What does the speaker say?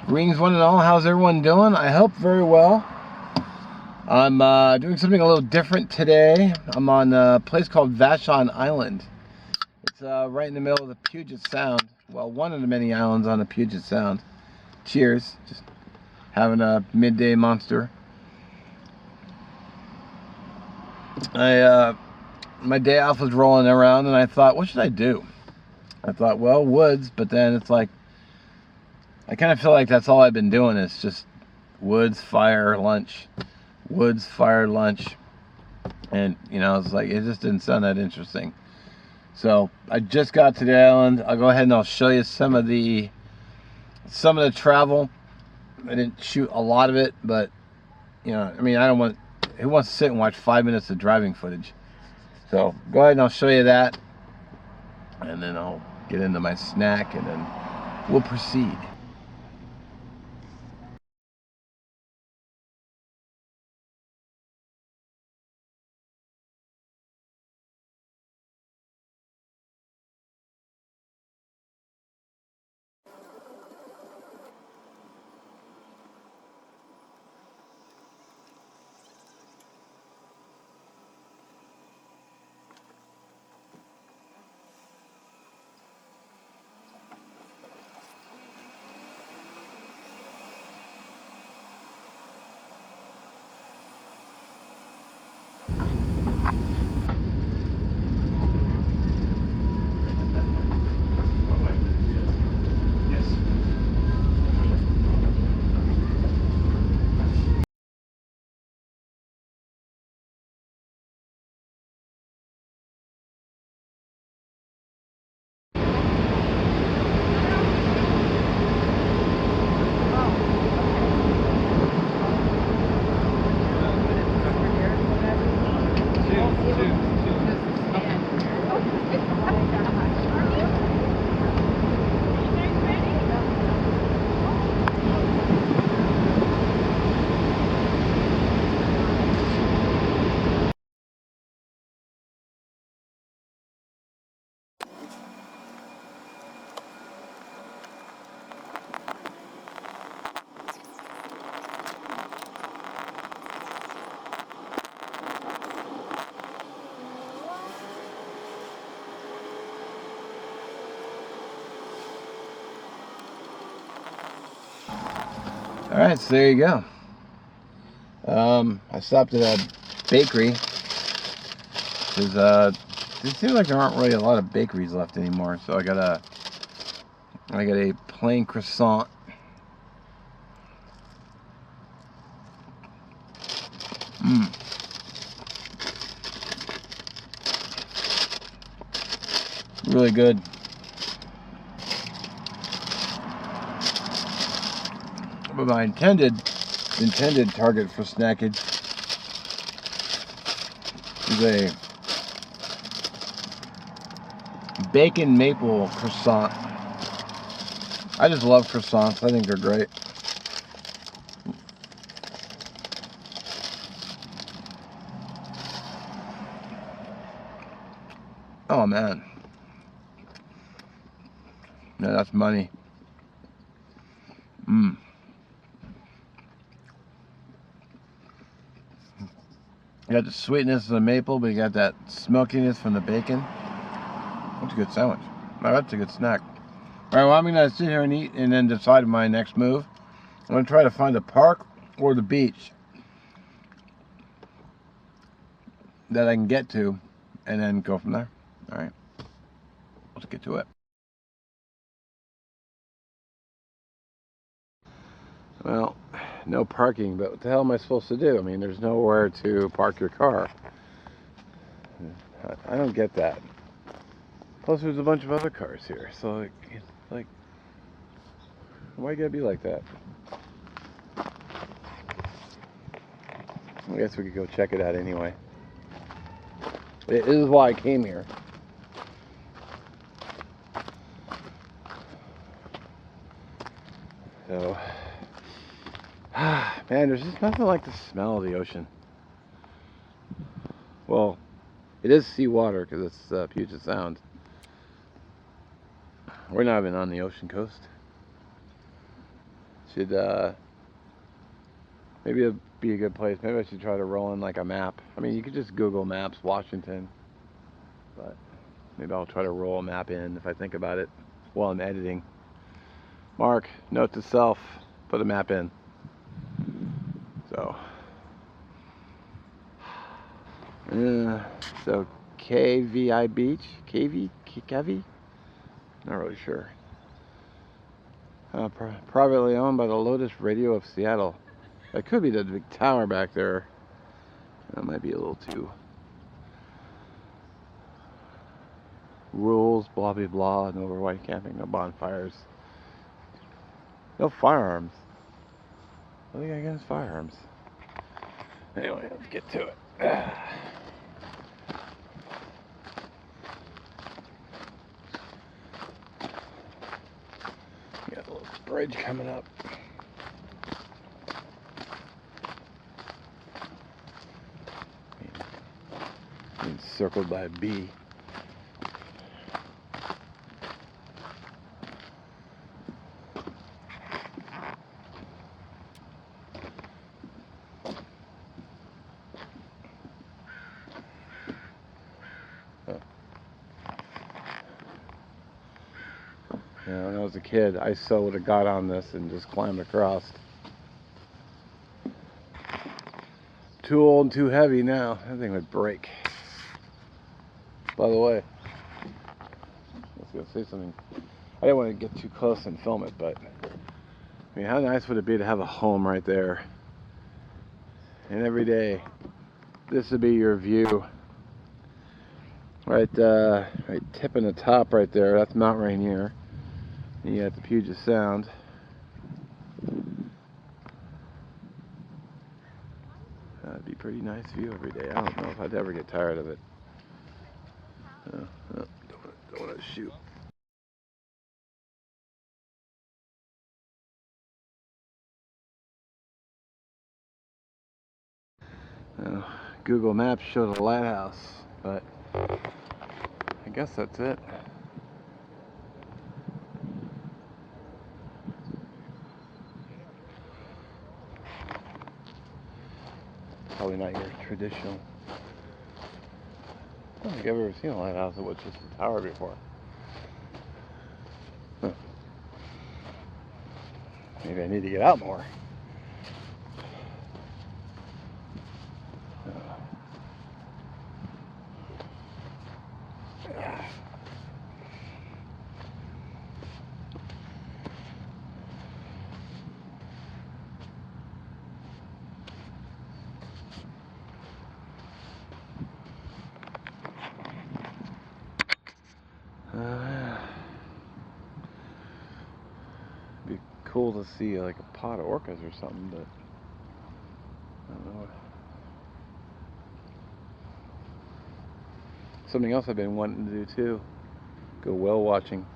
Greetings one and all, how's everyone doing? I hope very well. I'm doing something a little different today. I'm on a place called Vashon Island. It's right in the middle of the Puget Sound. Well, one of the many islands on the Puget Sound. Cheers, just having a midday monster. My day off was rolling around and I thought, what should I do? I thought, well, woods, but then it's like, I kind of feel like that's all I've been doing is just woods, fire, lunch. Woods, fire, lunch. And, you know, it's like, it just didn't sound that interesting. So, I just got to the island. I'll go ahead and I'll show you some of the travel. I didn't shoot a lot of it, but, you know, I mean, who wants to sit and watch 5 minutes of driving footage? So, go ahead and I'll show you that. And then I'll get into my snack and then we'll proceed. Alright, so there you go. I stopped at a bakery because it seems like there aren't really a lot of bakeries left anymore. So I got a plain croissant. Really good. But my intended target for snackage is a bacon maple croissant. I just love croissants. I think they're great. Oh man. Yeah, that's money. You got the sweetness of the maple, but you got that smokiness from the bacon. That's a good sandwich. Oh, that's a good snack. Alright, well, I'm going to sit here and eat and then decide my next move. I'm going to try to find a park or the beach that I can get to and then go from there. Alright, let's get to it. Well, no parking, but what the hell am I supposed to do? I mean, there's nowhere to park your car. I don't get that. Plus, there's a bunch of other cars here, so like, why you gotta be like that? I guess we could go check it out anyway. This is why I came here. So, man, there's just nothing like the smell of the ocean. Well, it is seawater because it's Puget Sound. We're not even on the ocean coast. should maybe it'd be a good place. Maybe I should try to roll in like a map. I mean, you could just Google Maps Washington, but maybe I'll try to roll a map in if I think about it while I'm editing. Mark, note to self, put a map in. So, so Kvi Beach, Kvi? Not really sure. Privately owned by the Lotus Radio of Seattle. That could be the big tower back there. That might be a little too. Rules, blah blah blah, no overweight camping, no bonfires. No firearms. What do you got against firearms? Anyway, let's get to it. Got a little bridge coming up. Being circled by a bee. Yeah, when I was a kid, I so would have got on this and just climbed across. Too old and too heavy now. That thing would break. By the way, I was going to say something. I didn't want to get too close and film it, but I mean, how nice would it be to have a home right there? And every day, this would be your view. Right tipping the top right there. That's Mount Rainier. And you got the Puget Sound. That'd be a pretty nice view every day. I don't know if I'd ever get tired of it. Don't want to shoot. Google Maps showed a lighthouse, but I guess that's it. Probably not your traditional. I don't think I've ever seen a lighthouse that was just a tower before. Huh. Maybe I need to get out more. It'd be cool to see like a pod of orcas or something, but I don't know. Something else I've been wanting to do too. Go whale watching.